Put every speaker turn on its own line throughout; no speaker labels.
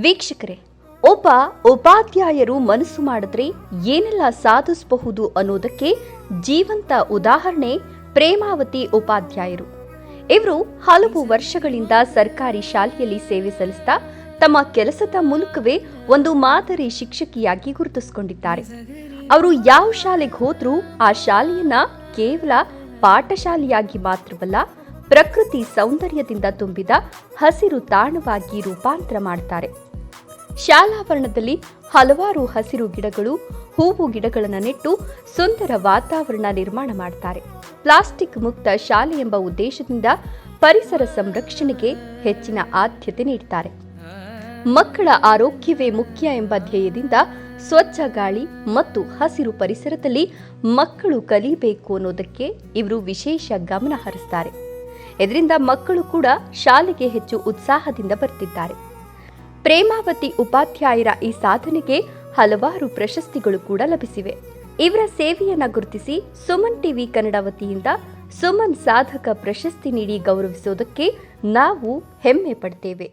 ವೀಕ್ಷಕರೇ, ಒಬ್ಬ ಉಪಾಧ್ಯಾಯರು ಮನಸ್ಸು ಮಾಡಿದ್ರೆ ಏನೆಲ್ಲ ಸಾಧಿಸಬಹುದು ಅನ್ನೋದಕ್ಕೆ ಜೀವಂತ ಉದಾಹರಣೆ ಪ್ರೇಮಾವತಿ ಉಪಾಧ್ಯಾಯರು. ಇವರು ಹಲವು ವರ್ಷಗಳಿಂದ ಸರ್ಕಾರಿ ಶಾಲೆಯಲ್ಲಿ ಸೇವೆ ಸಲ್ಲಿಸ್ತಾ ತಮ್ಮ ಕೆಲಸದ ಮೂಲಕವೇ ಒಂದು ಮಾದರಿ ಶಿಕ್ಷಕಿಯಾಗಿ ಗುರುತಿಸಿಕೊಂಡಿದ್ದಾರೆ. ಅವರು ಯಾವ ಶಾಲೆಗೆ ಹೋದ್ರೂ ಆ ಶಾಲೆಯನ್ನ ಕೇವಲ ಪಾಠಶಾಲೆಯಾಗಿ ಮಾತ್ರವಲ್ಲ, ಪ್ರಕೃತಿ ಸೌಂದರ್ಯದಿಂದ ತುಂಬಿದ ಹಸಿರು ತಾಣವಾಗಿ ರೂಪಾಂತರ ಮಾಡ್ತಾರೆ. ಶಾಲಾವರಣದಲ್ಲಿ ಹಲವಾರು ಹಸಿರು ಗಿಡಗಳು, ಹೂವು ಗಿಡಗಳನ್ನು ನೆಟ್ಟು ಸುಂದರ ವಾತಾವರಣ ನಿರ್ಮಾಣ ಮಾಡ್ತಾರೆ. ಪ್ಲಾಸ್ಟಿಕ್ ಮುಕ್ತ ಶಾಲೆ ಎಂಬ ಉದ್ದೇಶದಿಂದ ಪರಿಸರ ಸಂರಕ್ಷಣೆಗೆ ಹೆಚ್ಚಿನ ಆದ್ಯತೆ ನೀಡ್ತಾರೆ. ಮಕ್ಕಳ ಆರೋಗ್ಯವೇ ಮುಖ್ಯ ಎಂಬ ಧ್ಯೇಯದಿಂದ ಸ್ವಚ್ಛ ಗಾಳಿ ಮತ್ತು ಹಸಿರು ಪರಿಸರದಲ್ಲಿ ಮಕ್ಕಳು ಕಲಿಯಬೇಕು ಅನ್ನೋದಕ್ಕೆ ಇವರು ವಿಶೇಷ ಗಮನ ಹರಿಸ್ತಾರೆ. ಇದರಿಂದ ಮಕ್ಕಳು ಕೂಡ ಶಾಲೆಗೆ ಹೆಚ್ಚು ಉತ್ಸಾಹದಿಂದ ಬರ್ತಿದ್ದಾರೆ. ಪ್ರೇಮಾವತಿ ಉಪಾಧ್ಯಾಯರ ಈ ಸಾಧನೆಗೆ ಹಲವಾರು ಪ್ರಶಸ್ತಿಗಳು ಕೂಡ ಲಭಿಸಿವೆ. ಇವರ ಸೇವೆಯನ್ನ ಗುರುತಿಸಿ ಸುಮನ್ ಟಿವಿ ಕನ್ನಡ ವತಿಯಿಂದ ಸುಮನ್ ಸಾಧಕ ಪ್ರಶಸ್ತಿ ನೀಡಿ ಗೌರವಿಸುವುದಕ್ಕೆ ನಾವು ಹೆಮ್ಮೆ ಪಡ್ತೇವೆ.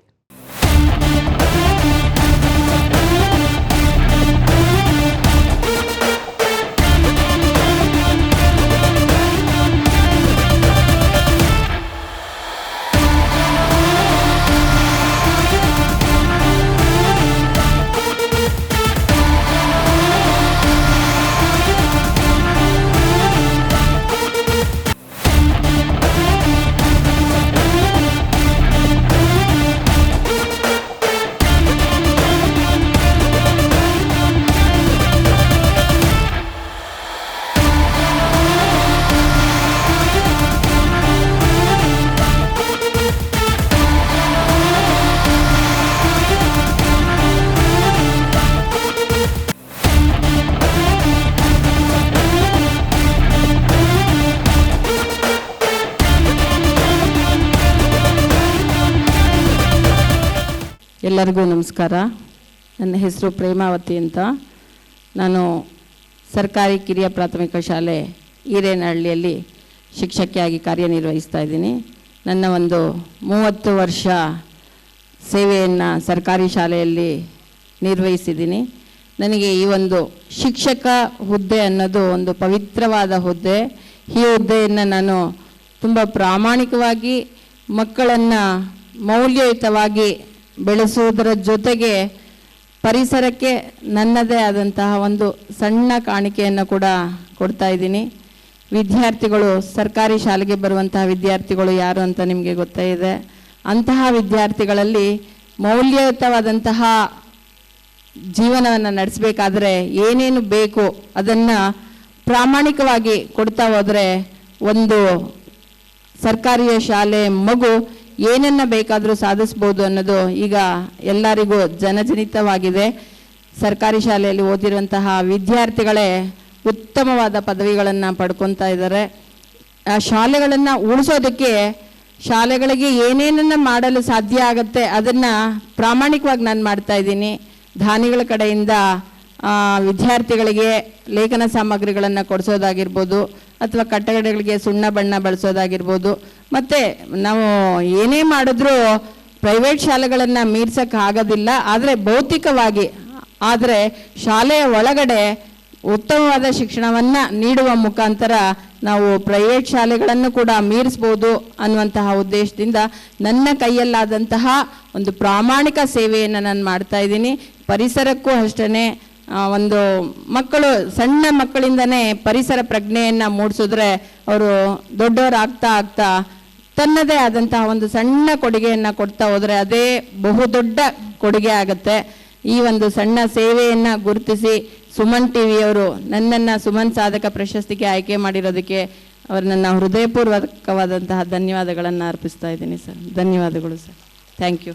ಎಲ್ಲರಿಗೂ ನಮಸ್ಕಾರ. ನನ್ನ ಹೆಸರು ಪ್ರೇಮಾವತಿ ಅಂತ. ನಾನು ಸರ್ಕಾರಿ ಕಿರಿಯ ಪ್ರಾಥಮಿಕ ಶಾಲೆ ಹಿರೇನಹಳ್ಳಿಯಲ್ಲಿ ಶಿಕ್ಷಕಿಯಾಗಿ ಕಾರ್ಯನಿರ್ವಹಿಸ್ತಾ ಇದ್ದೀನಿ. ನನ್ನ ಒಂದು 30 ವರ್ಷ ಸೇವೆಯನ್ನು ಸರ್ಕಾರಿ ಶಾಲೆಯಲ್ಲಿ ನಿರ್ವಹಿಸಿದ್ದೀನಿ. ನನಗೆ ಈ ಒಂದು ಶಿಕ್ಷಕ ಹುದ್ದೆ ಅನ್ನೋದು ಒಂದು ಪವಿತ್ರವಾದ ಹುದ್ದೆ. ಈ ಹುದ್ದೆಯನ್ನು ನಾನು ತುಂಬ ಪ್ರಾಮಾಣಿಕವಾಗಿ ಮಕ್ಕಳನ್ನು ಮೌಲ್ಯಯುತವಾಗಿ ಬೆಳೆಸುವುದರ ಜೊತೆಗೆ ಪರಿಸರಕ್ಕೆ ನನ್ನದೇ ಆದಂತಹ ಒಂದು ಸಣ್ಣ ಕಾಣಿಕೆಯನ್ನು ಕೂಡ ಕೊಡ್ತಾ ಇದ್ದೀನಿ. ವಿದ್ಯಾರ್ಥಿಗಳು, ಸರ್ಕಾರಿ ಶಾಲೆಗೆ ಬರುವಂತಹ ವಿದ್ಯಾರ್ಥಿಗಳು ಯಾರು ಅಂತ ನಿಮಗೆ ಗೊತ್ತೇ ಇದೆ. ಅಂತಹ ವಿದ್ಯಾರ್ಥಿಗಳಲ್ಲಿ ಮೌಲ್ಯಯುತವಾದಂತಹ ಜೀವನವನ್ನು ನಡೆಸಬೇಕಾದ್ರೆ ಏನೇನು ಬೇಕು ಅದನ್ನು ಪ್ರಾಮಾಣಿಕವಾಗಿ ಕೊಡ್ತಾ ಹೋದರೆ ಒಂದು ಸರ್ಕಾರಿ ಶಾಲೆ ಮಗು ಏನನ್ನ ಬೇಕಾದರೂ ಸಾಧಿಸ್ಬೋದು ಅನ್ನೋದು ಈಗ ಎಲ್ಲರಿಗೂ ಜನಜನಿತವಾಗಿದೆ. ಸರ್ಕಾರಿ ಶಾಲೆಯಲ್ಲಿ ಓದಿರುವಂತಹ ವಿದ್ಯಾರ್ಥಿಗಳೇ ಉತ್ತಮವಾದ ಪದವಿಗಳನ್ನು ಪಡ್ಕೊತಾ ಇದ್ದಾರೆ. ಆ ಶಾಲೆಗಳನ್ನು ಉಳಿಸೋದಕ್ಕೆ ಶಾಲೆಗಳಿಗೆ ಏನೇನನ್ನು ಮಾಡಲು ಸಾಧ್ಯ ಆಗುತ್ತೆ ಅದನ್ನು ಪ್ರಾಮಾಣಿಕವಾಗಿ ನಾನು ಮಾಡ್ತಾ ಇದ್ದೀನಿ. ದಾನಿಗಳ ಕಡೆಯಿಂದ ವಿದ್ಯಾರ್ಥಿಗಳಿಗೆ ಲೇಖನ ಸಾಮಗ್ರಿಗಳನ್ನು ಕೊಡಿಸೋದಾಗಿರ್ಬೋದು, ಅಥವಾ ಕಟ್ಟಡಗಳಿಗೆ ಸುಣ್ಣ ಬಣ್ಣ ಬಳಸೋದಾಗಿರ್ಬೋದು. ಮತ್ತು ನಾವು ಏನೇ ಮಾಡಿದ್ರೂ ಪ್ರೈವೇಟ್ ಶಾಲೆಗಳನ್ನು ಮೀರ್ಸೋಕ್ಕಾಗೋದಿಲ್ಲ. ಆದರೆ ಭೌತಿಕವಾಗಿ ಆದರೆ ಶಾಲೆಯ ಒಳಗಡೆ ಉತ್ತಮವಾದ ಶಿಕ್ಷಣವನ್ನು ನೀಡುವ ಮುಖಾಂತರ ನಾವು ಪ್ರೈವೇಟ್ ಶಾಲೆಗಳನ್ನು ಕೂಡ ಮೀರಿಸ್ಬೋದು ಅನ್ನುವಂತಹ ಉದ್ದೇಶದಿಂದ ನನ್ನ ಕೈಯಲ್ಲಾದಂತಹ ಒಂದು ಪ್ರಾಮಾಣಿಕ ಸೇವೆಯನ್ನು ನಾನು ಮಾಡ್ತಾ ಇದ್ದೀನಿ. ಪರಿಸರಕ್ಕೂ ಅಷ್ಟೇ, ಒಂದು ಮಕ್ಕಳು ಸಣ್ಣ ಮಕ್ಕಳಿಂದನೇ ಪರಿಸರ ಪ್ರಜ್ಞೆಯನ್ನು ಮೂಡಿಸಿದ್ರೆ ಅವರು ದೊಡ್ಡವರಾಗ್ತಾ ಆಗ್ತಾ ತನ್ನದೇ ಆದಂತಹ ಒಂದು ಸಣ್ಣ ಕೊಡುಗೆಯನ್ನು ಕೊಡ್ತಾ ಹೋದರೆ ಅದೇ ಬಹುದೊಡ್ಡ ಕೊಡುಗೆ ಆಗುತ್ತೆ. ಈ ಒಂದು ಸಣ್ಣ ಸೇವೆಯನ್ನು ಗುರುತಿಸಿ ಸುಮನ್ ಟಿವಿಯವರು ನನ್ನನ್ನು ಸುಮನ್ ಸಾಧಕ ಪ್ರಶಸ್ತಿಗೆ ಆಯ್ಕೆ ಮಾಡಿರೋದಕ್ಕೆ ಅವರು ನನ್ನ ಹೃದಯಪೂರ್ವಕವಾದಂತಹ ಧನ್ಯವಾದಗಳನ್ನು ಅರ್ಪಿಸ್ತಾ ಇದ್ದೀನಿ ಸರ್. ಧನ್ಯವಾದಗಳು ಸರ್. Thank you.